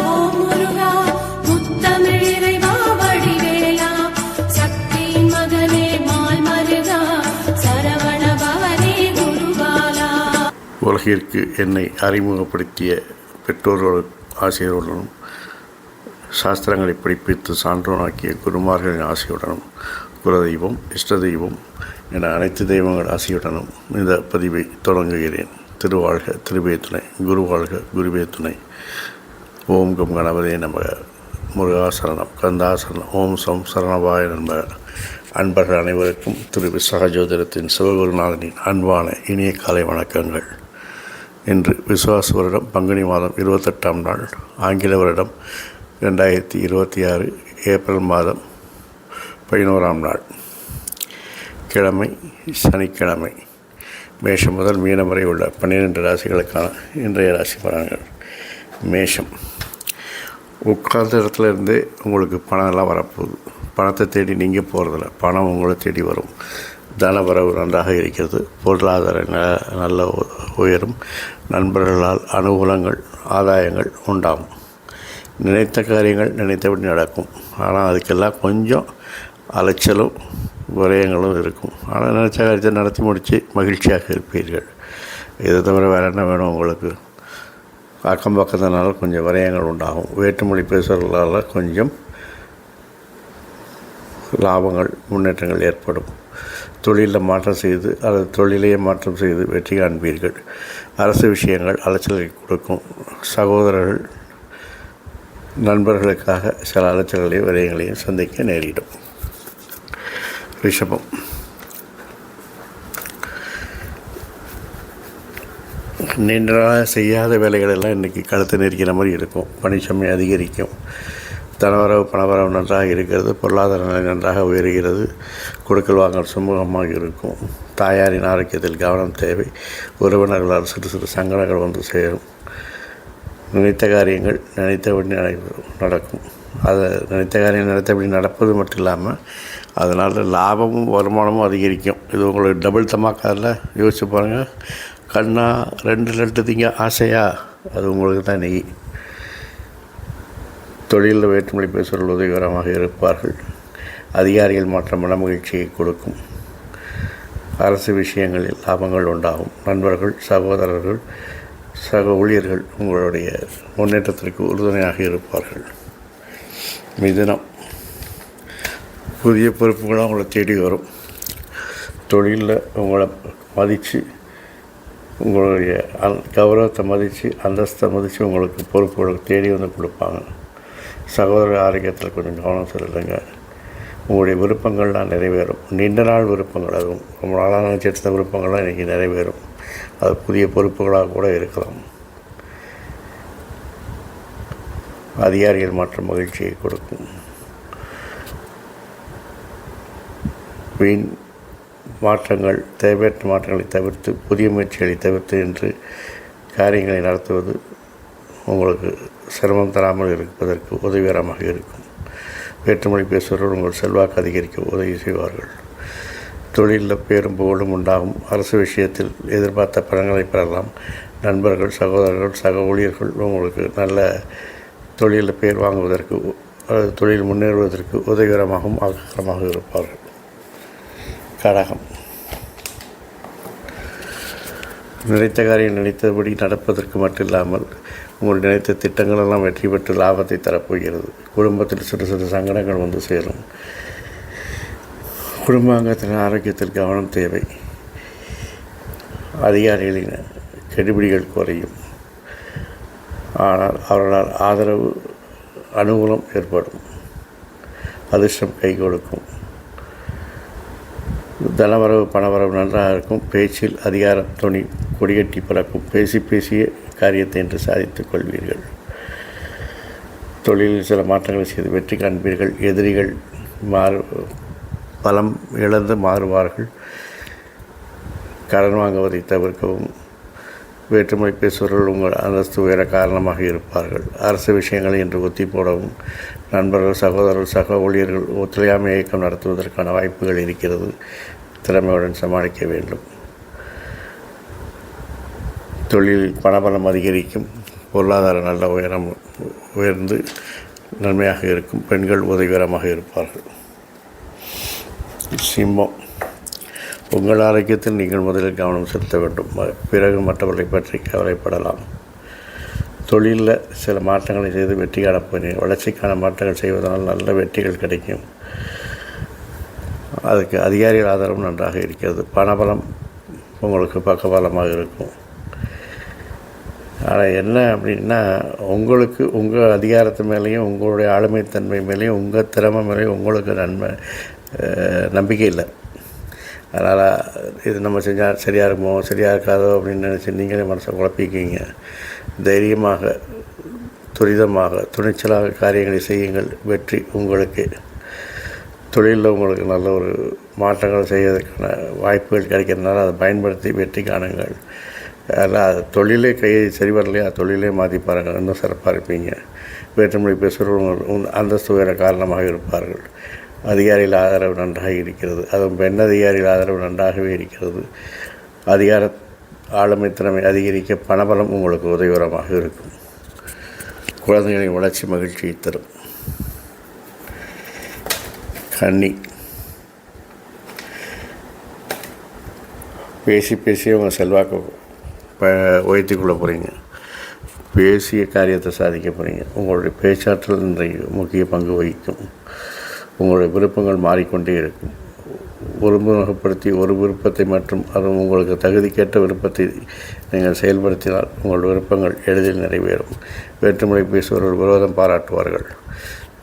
ஓம் முருகா முத்தமிழ் இறைவா வடிவேலா சக்தியின் மகனே மால் மருகா சரவண பவனே குருபாலா. உலகிற்கு என்னை அறிமுகப்படுத்திய பெற்றோரோடு ஆசிரியர்களுடனும் சாஸ்திரங்களை படிப்பித்து சான்றோனாக்கிய குருமார்களின் ஆசையுடனும் குலதெய்வம் இஷ்ட தெய்வம் என அனைத்து தெய்வங்கள் ஆசையுடனும் இந்த பதிவை தொடங்குகிறேன். திருவாழ்க திருவே துணை, குருவாழ்க குருவே துணை. ஓம் கம் கணபதே நமக, முருகாசரணம், கந்தாசரணம், ஓம் சம் சரணபாய நமக. அன்பர்கள் அனைவருக்கும் திரு விசாகஜோதிடத்தின் சிவகுருநாதனின் அன்பான இனிய காலை வணக்கங்கள். இன்று விசுவாச வருடம் பங்குனி மாதம் 28ஆம் நாள், ஆங்கில வருடம் 2026 ஏப்ரல் மாதம் 11ஆம் நாள், கிழமை சனிக்கிழமை. மேஷம் முதல் மீனம் வரை உள்ள 12 ராசிகளுக்கான இன்றைய ராசி பலன்கள். மேஷம், உட்கார்ந்த இடத்துல இருந்தே உங்களுக்கு பணம் எல்லாம் வரப்போகுது. பணத்தை தேடி நீங்கள் போகிறதில்ல, பணம் உங்களை தேடி வரும். தன வரவு நன்றாக இருக்கிறது. பொருளாதார நல்ல உயரும். நண்பர்களால் அனுகூலங்கள் ஆதாயங்கள் உண்டாகும். நினைத்த காரியங்கள் நினைத்தபடி நடக்கும். ஆனால் அதுக்கெல்லாம் கொஞ்சம் அலைச்சலும் விரயங்களும் இருக்கும். ஆனால் நினச்ச காரியத்தை நடத்தி முடித்து மகிழ்ச்சியாக இருப்பீர்கள். இதை தவிர வேறு என்ன வேணும் உங்களுக்கு? அக்கம் பக்கத்தினால கொஞ்சம் விரயங்கள் உண்டாகும். வேற்றுமொழி பேசுகிறதால கொஞ்சம் லாபங்கள் முன்னேற்றங்கள் ஏற்படும். தொழிலில் மாற்றம் செய்து அல்லது தொழிலையே மாற்றம் செய்து வெற்றி காண்பீர்கள். அரசு விஷயங்கள் அலைச்சலை கொடுக்கும். சகோதரர்கள் நண்பர்களுக்காக சில அலைச்சல்களையும் விரயங்களையும் சந்திக்க நேரிடும். ரிஷபம், நீண்ட நாளாக செய்யாத வேலைகளெல்லாம் இன்றைக்கி கழுத்து நெரிக்கிற மாதிரி இருக்கும். பணிச்சுமை அதிகரிக்கும். தனவரவு பணவரவு நன்றாக இருக்கிறது. பொருளாதார நிலை நன்றாக உயர்கிறது. கொடுக்கல் வாங்கல் சுமூகமாக இருக்கும். தாயாரின் ஆரோக்கியத்தில் கவனம் தேவை. உறவினர்களால் சிறு சிறு சங்கடங்கள் வந்து சேரும். நினைத்த காரியங்கள் நினைத்தபடி நடக்கும். அதை நினைத்த காரியம் நினைத்தபடி நடப்பது மட்டும் இல்லாமல் அதனால் லாபமும் வருமானமும் அதிகரிக்கும். இது உங்களுக்கு டபுள் தமாக்காதில் யோசிச்சு பாருங்கள். கண்ணா 2 லட்டு திங்க ஆசையா, அது உங்களுக்கு தான் நெய். தொழிலில் வேற்றுமொழி பேசுவர்கள் உதவிகரமாக இருப்பார்கள். அதிகாரிகள் மாற்றம் மன மகிழ்ச்சியை கொடுக்கும். அரசு விஷயங்களில் லாபங்கள் உண்டாகும். நண்பர்கள் சகோதரர்கள் சக ஊழியர்கள் உங்களுடைய முன்னேற்றத்திற்கு உறுதுணையாக இருப்பார்கள். மிதுனம், புதிய பொறுப்புகளும் உங்களை தேடி வரும். தொழிலில் உங்களை மதித்து உங்களுடைய கௌரவத்தை மதித்து அந்தஸ்தை மதித்து உங்களுக்கு பொறுப்புகளை தேடி வந்து கொடுப்பாங்க. சகோதர ஆரோக்கியத்தில் கொஞ்சம் கவனம் செலுத்துங்க. உங்களுடைய விருப்பங்கள்லாம் நிறைவேறும். நீண்ட நாள் விருப்பங்கள், அதுவும் ரொம்ப நாளாக நினச்சிருந்த விருப்பங்கள்லாம் இன்றைக்கி நிறைவேறும். அது புதிய பொறுப்புகளாக கூட இருக்கலாம். அதிகாரிகள் மாற்றம் மகிழ்ச்சியை கொடுக்கும். வீண் மாற்றங்கள், தேவையற்ற மாற்றங்களை தவிர்த்து புதிய முயற்சிகளை தவிர்த்து என்று காரியங்களை நடத்துவது உங்களுக்கு சிரமம் தராமல் இருப்பதற்கு உதவிகரமாக இருக்கும். வேற்றுமொழி பேசுபவர்கள் உங்கள் செல்வாக்கு அதிகரிக்க உதவி செய்வார்கள். தொழிலில் பேரும் புகழும் உண்டாகும். அரசு விஷயத்தில் எதிர்பார்த்த பலன்களை பெறலாம். நண்பர்கள் சகோதரர்கள் சக ஊழியர்கள் உங்களுக்கு நல்ல தொழிலில் பேர் வாங்குவதற்கு அல்லது தொழில் முன்னேறுவதற்கு உதவிகரமாகவும் ஆக்ககரமாக இருப்பார்கள். கடகம், நினைத்த காரியம் நினைத்தபடி நடப்பதற்கு மட்டும் இல்லாமல் உங்கள் நினைத்த திட்டங்களெல்லாம் வெற்றி பெற்று லாபத்தை தரப்போகிறது. குடும்பத்தில் சிறு சிறு சங்கடங்கள் வந்து சேரும். குடும்பாங்கத்தின் ஆரோக்கியத்தில் கவனம் தேவை. அதிகாரிகளின் கெடுபிடிகள் குறையும். ஆனால் அவர்களால் ஆதரவு அனுகூலம் ஏற்படும். அதிர்ஷ்டம் கை கொடுக்கும். தனவரவு பணவரவு நன்றாக இருக்கும். பேச்சில் அதிகாரம் துணி கொடிகட்டி பறக்கும். பேசிய காரியத்தை என்று சாதித்துக் கொள்வீர்கள். தொழிலில் சில மாற்றங்களை செய்து வெற்றி காண்பீர்கள். எதிரிகள் பலம் இழந்து மாறுவார்கள். கடன் வாங்குவதை தவிர்க்கவும். வேற்றுமொழி பேசுபவர்கள் உங்கள் அந்தஸ்து உயர காரணமாக இருப்பார்கள். அரசு விஷயங்களை என்று ஒத்தி போடவும். நண்பர்கள் சகோதரர்கள் சக ஊழியர்கள் ஒத்துழையாமை இயக்கம் நடத்துவதற்கான வாய்ப்புகள் இருக்கிறது. திறமையுடன் சமாளிக்க வேண்டும். தொழிலில் பணபலம் அதிகரிக்கும். பொருளாதார நல்ல உயர்ந்து நன்மையாக இருக்கும். பெண்கள் உதவிகரமாக இருப்பார்கள். சிம்மம், உங்கள் ஆரோக்கியத்தில் நீங்கள் முதலில் கவனம் செலுத்த வேண்டும். பிறகு மற்றவர்களை பற்றி கவலைப்படலாம். தொழிலில் சில மாற்றங்களை செய்து வெற்றி காணப்போகிறீர்கள். வளர்ச்சிக்கான மாற்றங்கள் செய்வதனால் நல்ல வெற்றிகள் கிடைக்கும். அதுக்கு அதிகாரிகள் ஆதரவு நன்றாக இருக்கிறது. பணபலம் உங்களுக்கு பக்கபலமாக இருக்கும். ஆனால் என்ன அப்படின்னா, உங்களுக்கு உங்கள் அதிகாரத்து மேலேயும் உங்களுடைய ஆளுமைத்தன்மை மேலேயும் உங்கள் திறமை மேலேயும் உங்களுக்கு நம்பிக்கை இல்லை. அதனால் இது நம்ம செஞ்சால் சரியாக இருக்குமோ சரியாக இருக்காதோ அப்படின்னு நினச்சி நீங்களே மனசை குழப்பிக்கிங்க. தைரியமாக துரிதமாக துணிச்சலாக காரியங்களை செய்யுங்கள். வெற்றி உங்களுக்கு. தொழிலில் உங்களுக்கு நல்ல ஒரு மாற்றங்கள் செய்வதற்கான வாய்ப்புகள் கிடைக்கிறதுனால அதை பயன்படுத்தி வெற்றி காணுங்கள். அதனால் தொழிலே கையை சரி வரலையா, தொழிலே மாற்றி பாருங்கள், இன்னும் சிறப்பாக இருப்பீங்க. வேற்றுமொழி பேசுகிறவங்க அந்தஸ்து உயர காரணமாக இருப்பார்கள். அதிகாரிகள் ஆதரவு நன்றாக இருக்கிறது. அதுவும் பெண் அதிகாரிகள் ஆதரவு நன்றாகவே இருக்கிறது. அதிகார ஆளுமை திறமை அதிகரிக்க பணபலம் உங்களுக்கு உதவிகரமாக இருக்கும். குழந்தைகளின் வளர்ச்சி மகிழ்ச்சியை தரும். கன்னி, பேசி உங்கள் செல்வாக்கு உயர்த்தி கொள்ள போகிறீங்க. பேசிய காரியத்தை சாதிக்க போகிறீங்க. உங்களுடைய பேச்சாற்றல் இன்றைக்கு முக்கிய பங்கு வகிக்கும். உங்களுடைய விருப்பங்கள் மாறிக்கொண்டே இருக்கும். ஒருமுகப்படுத்தி ஒரு விருப்பத்தை மற்றும் அது உங்களுக்கு தகுதிக்கேற்ற விருப்பத்தை நீங்கள் செயல்படுத்தினால் உங்கள் விருப்பங்கள் எளிதில் நிறைவேறும். வேற்றுமொழி பேசுபவர்கள் விரோதம் பாராட்டுவார்கள்.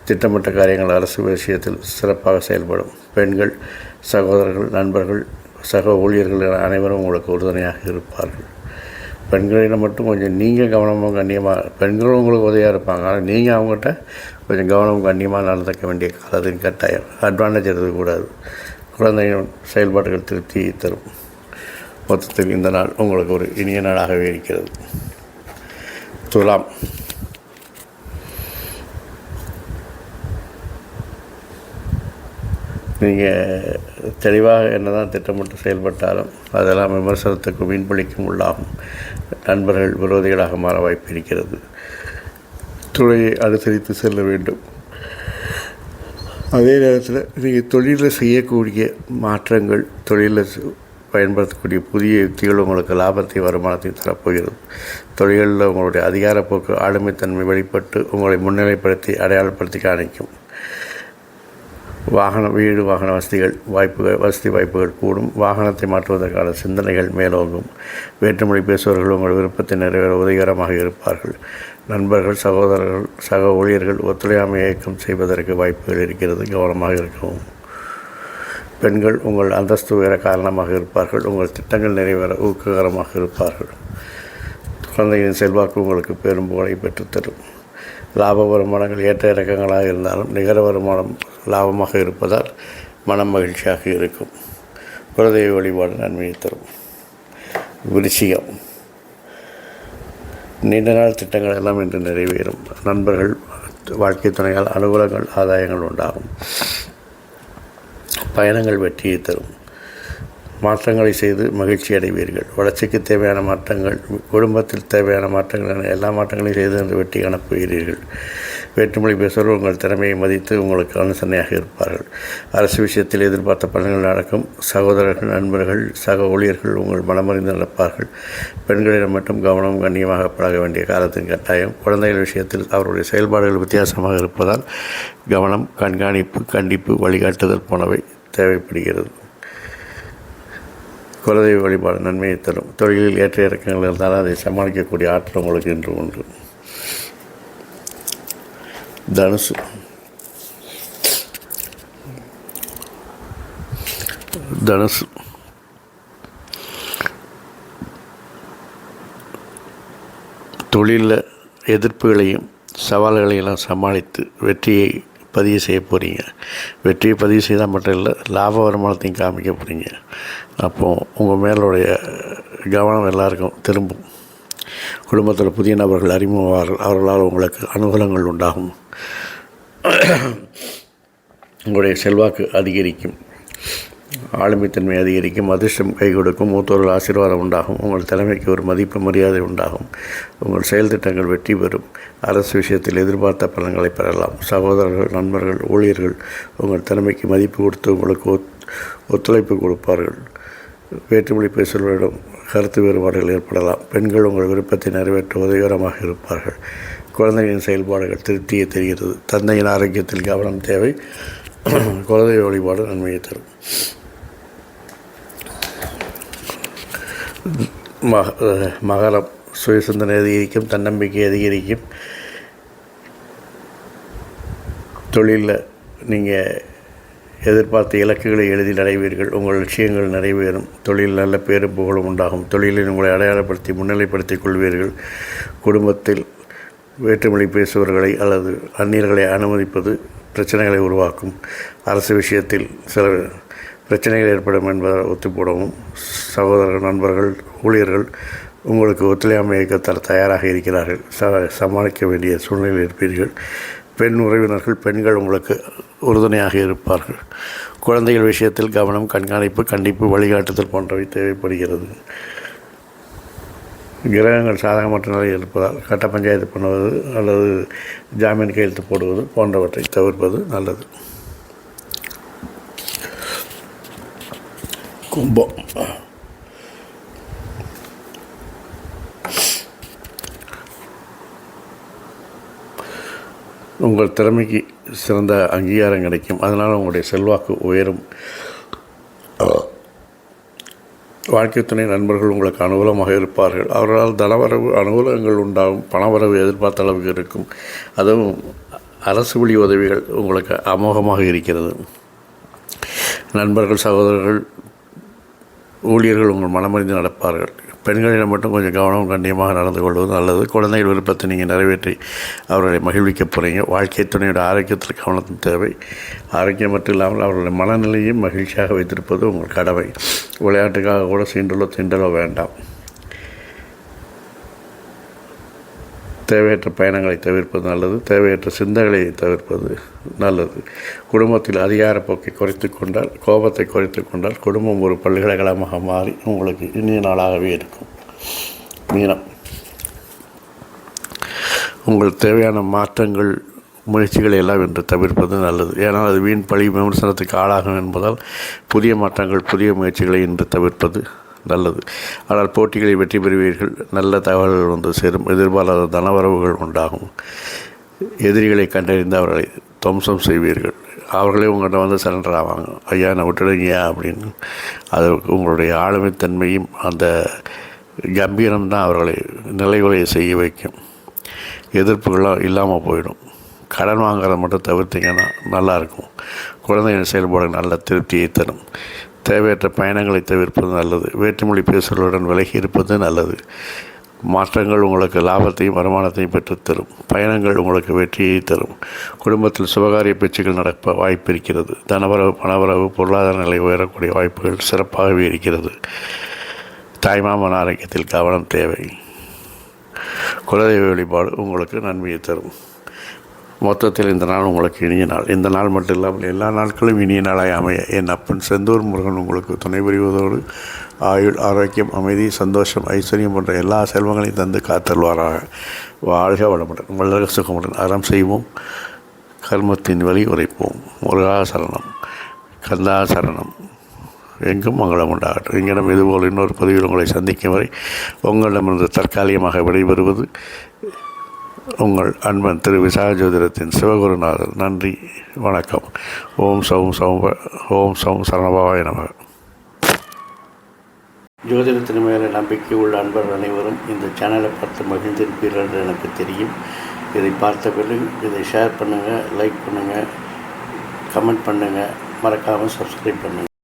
திட்டமிட்ட காரியங்கள் அரசு விஷயத்தில் சிறப்பாக செயல்படும். பெண்கள், சகோதரர்கள், நண்பர்கள், சக ஊழியர்கள் என அனைவரும் உங்களுக்கு உறுதுணையாக இருப்பார்கள். பெண்களிடம் மட்டும் கொஞ்சம் நீங்கள் கவனமாக கண்ணியமாக, பெண்களும் உங்களுக்கு உதவியாக இருப்பாங்க. ஆனால் நீங்கள் அவங்ககிட்ட கொஞ்சம் கவனம் கண்ணியமாக நடந்துக்க வேண்டிய காலத்தின் கட்டாயம். அட்வான்டேஜ் எடுக்கக்கூடாது. குழந்தையின் செயல்பாடுகள் திருப்தியை தரும். மொத்தத்தில் இந்த நாள் உங்களுக்கு ஒரு இனிய நாளாகவே இருக்கிறது. துலாம், நீங்கள் தெளிவாக என்ன தான் திட்டமிட்டு செயல்பட்டாலும் அதெல்லாம் விமர்சனத்துக்கு வீண்பளிக்கும் உள்ளாகும். நண்பர்கள் விரோதிகளாக மாற வாய்ப்பு இருக்கிறது. துறையை அனுசரித்து செல்ல வேண்டும். அதே நேரத்தில் நீங்கள் தொழிலில் செய்யக்கூடிய மாற்றங்கள், தொழிலில் பயன்படுத்தக்கூடிய புதிய யுக்திகள் உங்களுக்கு லாபத்தை வருமானத்தை தரப்போகிறது. தொழில்களில் உங்களுடைய அதிகாரப்போக்கு ஆளுமைத்தன்மை வெளிப்பட்டு உங்களை முன்னிலைப்படுத்தி அடையாளப்படுத்தி காணிக்கும். வீடு வாகன வசதி வாய்ப்புகள் கூடும். வாகனத்தை மாற்றுவதற்கான சிந்தனைகள் மேலோங்கும். வேற்றுமொழி பேசுபவர்கள் உங்கள் விருப்பத்தை நிறைவேற உதவிகரமாக இருப்பார்கள். நண்பர்கள், சகோதரர்கள், சக ஊழியர்கள் ஒத்துழையாமை இயக்கம் செய்வதற்கு வாய்ப்புகள் இருக்கிறது. கவனமாக இருக்கவும். பெண்கள் உங்கள் அந்தஸ்து உயர காரணமாக இருப்பார்கள். உங்கள் திட்டங்கள் நிறைவேற ஊக்ககரமாக இருப்பார்கள். குழந்தைகளின் செல்வாக்கு உங்களுக்கு பெரும் புகழை பெற்றுத்தரும். லாப வருமானங்கள் ஏற்ற இறக்கங்களாக இருந்தாலும் நிகர வருமானம் லாபமாக இருப்பதால் மனம் மகிழ்ச்சியாக இருக்கும். குலதெய்வ வழிபாடு நன்மையை தரும். விருச்சிகம், நீண்ட நாள் திட்டங்கள் எல்லாம் இன்று நிறைவேறும். நண்பர்கள், வாழ்க்கை துணையால் அனுகூலங்கள், ஆதாயங்கள் உண்டாகும். பயணங்கள் வெற்றியை தரும். மாற்றங்களை செய்து மகிழ்ச்சி அடைவீர்கள். வளர்ச்சிக்கு தேவையான மாற்றங்கள், குடும்பத்தில் தேவையான மாற்றங்கள் என எல்லா மாற்றங்களையும் செய்து என்று வெற்றி காணப்போகிறீர்கள். வேற்றுமொழி பேசுவோர் உங்கள் திறமையை மதித்து உங்களுக்கு அனுசரணையாக இருப்பார்கள். அரசு விஷயத்தில் எதிர்பார்த்த பலன்கள் நடக்கும். சகோதரர்கள், நண்பர்கள், சக ஊழியர்கள் உங்கள் மனமறிந்து நடப்பார்கள். பெண்களிடம் மட்டும் கவனம் கண்ணியமாக பழக வேண்டிய காலத்தின் கட்டாயம். குழந்தைகள் விஷயத்தில் அவருடைய செயல்பாடுகள் வித்தியாசமாக இருப்பதால் கவனம், கண்காணிப்பு, கண்டிப்பு, வழிகாட்டுதல் போனவை தேவைப்படுகிறது. குலதெய்வ வழிபாடு நன்மையை தரும். தொழிலில் ஏற்ற இறக்கங்கள் இருந்தாலும் அதை சமாளிக்கக்கூடிய ஆற்றல் உங்களுக்கு இன்று உண்டு. தனுசு, தொழிலில் எதிர்ப்புகளையும் சவால்களையெல்லாம் சமாளித்து வெற்றியை பதிவு செய்ய போகிறீங்க. வெற்றியை பதிவு செய்தால் மட்டும் இல்லை, லாப வருமானத்தையும் காமிக்க போகிறீங்க. அப்போது உங்கள் மேலுடைய கவனம் எல்லாருக்கும் திரும்பும். குடும்பத்தில் புதிய நபர்கள் அறிமுகமாவார்கள். அவர்களால் உங்களுக்கு அனுகூலங்கள் உண்டாகும். உங்களுடைய செல்வாக்கு அதிகரிக்கும். ஆளுமைத்தன்மை அதிகரிக்கும், அதிர்ஷ்டம் கை கொடுக்கும், மூத்தோர்கள் ஆசீர்வாதம் உண்டாகும், உங்கள் தலைமைக்கு ஒரு மதிப்பு மரியாதை உண்டாகும், உங்கள் செயல் திட்டங்கள் வெற்றி பெறும், அரசு விஷயத்தில் எதிர்பார்த்த பலன்களை பெறலாம், சகோதரர்கள், நண்பர்கள், ஊழியர்கள் உங்கள் திறமைக்கு மதிப்பு கொடுத்து உங்களுக்கு ஒத்துழைப்பு கொடுப்பார்கள், வேற்றுமொழி பேசுபவர்களிடம் கருத்து வேறுபாடுகள் ஏற்படலாம், பெண்கள் உங்கள் விருப்பத்தை நிறைவேற்ற உதவிகரமாக இருப்பார்கள், குழந்தைகளின் செயல்பாடுகள் திருப்தியை தெரிகிறது, தந்தையின் ஆரோக்கியத்தில் கவனம் தேவை, குலதெய்வ வழிபாடு நன்மையை தரும். மகரம் சுய சிந்தனை அதிகரிக்கும், தன்னம்பிக்கை அதிகரிக்கும், தொழிலில் நீங்கள் எதிர்பார்த்த இலக்குகளை எளிதில் அடைவீர்கள், உங்கள் லட்சியங்கள் நிறைவேறும், தொழில் நல்ல பேரும் புகழும் உண்டாகும், தொழிலில் உங்களை அடையாளப்படுத்தி முன்னிலைப்படுத்திக் கொள்வீர்கள், குடும்பத்தில் வேற்றுமொழி பேசுபவர்களை அல்லது அந்நியர்களை அனுமதிப்பது பிரச்சனைகளை உருவாக்கும், அரசு விஷயத்தில் சில பிரச்சனைகள் ஏற்படும் என்பதால் ஒத்துப்போடவும், சகோதரர்கள், நண்பர்கள், ஊழியர்கள் உங்களுக்கு ஒத்துழையாமை இயக்க தயாராக இருக்கிறார்கள், சமாளிக்க வேண்டிய சூழ்நிலையில் இருப்பீர்கள், பெண் உறவினர்கள், பெண்கள் உங்களுக்கு உறுதுணையாக இருப்பார்கள், குழந்தைகள் விஷயத்தில் கவனம், கண்காணிப்பு, கண்டிப்பு, வழிகாட்டுதல் போன்றவை தேவைப்படுகிறது. கிரகங்கள் சாதகமற்ற நிலையில் இருப்பதால் கட்ட பஞ்சாயத்து பண்ணுவது அல்லது ஜாமீன் கையெழுத்து போடுவது போன்றவற்றை தவிர்ப்பது நல்லது. கும்பம் உங்கள் திறமைக்கு சிறந்த அங்கீகாரம் கிடைக்கும், அதனால் உங்களுடைய செல்வாக்கு உயரும், வாழ்க்கை துணை நண்பர்கள் உங்களுக்கு அனுகூலமாக இருப்பார்கள், அவர்களால் தனவரவு அனுகூலங்கள் உண்டாகும், பணவரவு எதிர்பார்த்த அளவுக்கு இருக்கும், அதுவும் அரசு வழி உதவிகள் உங்களுக்கு அமோகமாக இருக்கிறது, நண்பர்கள், சகோதரர்கள், ஊழியர்கள் உங்கள் மனமறிந்து நடப்பார்கள், பெண்களிடம் மட்டும் கொஞ்சம் கவனம் கண்ணியமாக நடந்து கொள்வது நல்லது, குழந்தைகள் விருப்பத்தை நீங்கள் நிறைவேற்றி அவர்களை மகிழ்விக்க போகிறீங்க, வாழ்க்கை துணையோட ஆரோக்கியத்தில் கவனம் தேவை, ஆரோக்கியம் மட்டும் இல்லாமல் அவர்களுடைய மனநிலையும் மகிழ்ச்சியாக வைத்திருப்பது உங்கள் கடமை, விளையாட்டுக்காக கூட சீண்டலோ தீண்டலோ வேண்டாம், தேவையற்ற பயணங்களை தவிர்ப்பது நல்லது, தேவையற்ற சிந்தனைகளை தவிர்ப்பது நல்லது, குடும்பத்தில் அதிகார போக்கை குறைத்து கொண்டால், கோபத்தை குறைத்து கொண்டால் குடும்பம் ஒரு பல்கலைக்கழகமாக மாறி உங்களுக்கு இனிய நாளாகவே இருக்கும். மீனம் உங்கள் தேவையான மாற்றங்கள் முயற்சிகளை எல்லாம் என்று தவிர்ப்பது நல்லது, ஏன்னால் அது வீண் பழி விமர்சனத்துக்கு ஆளாகும் என்பதால் புதிய மாற்றங்கள், புதிய முயற்சிகளை இன்று தவிர்ப்பது நல்லது, ஆனால் போட்டிகளில் வெற்றி பெறுவீர்கள், நல்ல தகவல்கள் வந்து சேரும், எதிர்பாராத தனவரவுகள் உண்டாகும், எதிரிகளை கண்டறிந்து அவர்களை துவம்சம் செய்வீர்கள், அவர்களே உங்கள்கிட்ட வந்து சரண்டர் ஆவாங்க, ஐயா நான் விட்டுடுங்கய்யா அப்படின்னு. அது உங்களுடைய ஆளுமைத்தன்மையும் அந்த கம்பீரம்தான் அவர்களை நிலைகுலைய செய்ய வைக்கும், எதிர்ப்புகளாக இல்லாமல் போயிடும், கடன் வாங்குறதை மட்டும் தவிர்த்திங்கன்னா நல்லாயிருக்கும், குழந்தைகளின் செயல்பாடு நல்ல திருப்தியை தரும், தேவையற்ற பயணங்களை தவிர்ப்பது நல்லது, வேற்றுமொழி பேசுபவர்களுடன் விலகி இருப்பது நல்லது, மாற்றங்கள் உங்களுக்கு லாபத்தையும் வருமானத்தையும் பெற்றுத்தரும், பயணங்கள் உங்களுக்கு வெற்றியை தரும், குடும்பத்தில் சுபகாரிய பேச்சுக்கள் நடக்க வாய்ப்பு இருக்கிறது, தனவரவு, பணவரவு, பொருளாதார நிலை உயரக்கூடிய வாய்ப்புகள் சிறப்பாகவே இருக்கிறது, தாய்மாமன் ஆரோக்கியத்தில் கவனம் தேவை, குலதெய்வ வழிபாடு உங்களுக்கு நன்மையை தரும். மொத்தத்தில் இந்த நாள் உங்களுக்கு இனிய நாள், இந்த நாள் மட்டும் இல்லாமல் எல்லா நாட்களும் இனிய நாளாய் அமைய என் அப்பன் செந்தூர் முருகன் உங்களுக்கு துணை புரிவதோடு ஆயுள், ஆரோக்கியம், அமைதி, சந்தோஷம், ஐஸ்வர்யம் போன்ற எல்லா செல்வங்களையும் தந்து காத்தல்வாராக. வாழ்க வளமுடன், வளர்க சுகமுடன், அறம் செய்வோம், கர்மத்தின் வழி உரைப்போம். முருகா சரணம், கந்தா சரணம், எங்கும் மங்களம் உண்டாகட்டும். எங்களிடம் இதுபோல் இன்னொரு பதிவில் உங்களை சந்திக்கும் வரை உங்களிடமிருந்து தற்காலிகமாக விடைபெறுவது உங்கள் அன்பன் திரு விசாக ஜோதிடத்தின் சிவகுருநாதர். நன்றி, வணக்கம். ஓம் சௌம் சரணபாவாய நமக. ஜோதிடத்தின் மேலே நம்பிக்கை உள்ள அன்பர்கள் அனைவரும் இந்த சேனலை பார்த்து மகிழ்ந்திருப்பீர்கள் என்று எனக்கு தெரியும். இதை பார்த்த பிறகு இதை ஷேர் பண்ணுங்கள், லைக் பண்ணுங்கள், கமெண்ட் பண்ணுங்கள், மறக்காமல் சப்ஸ்கிரைப் பண்ணுங்கள்.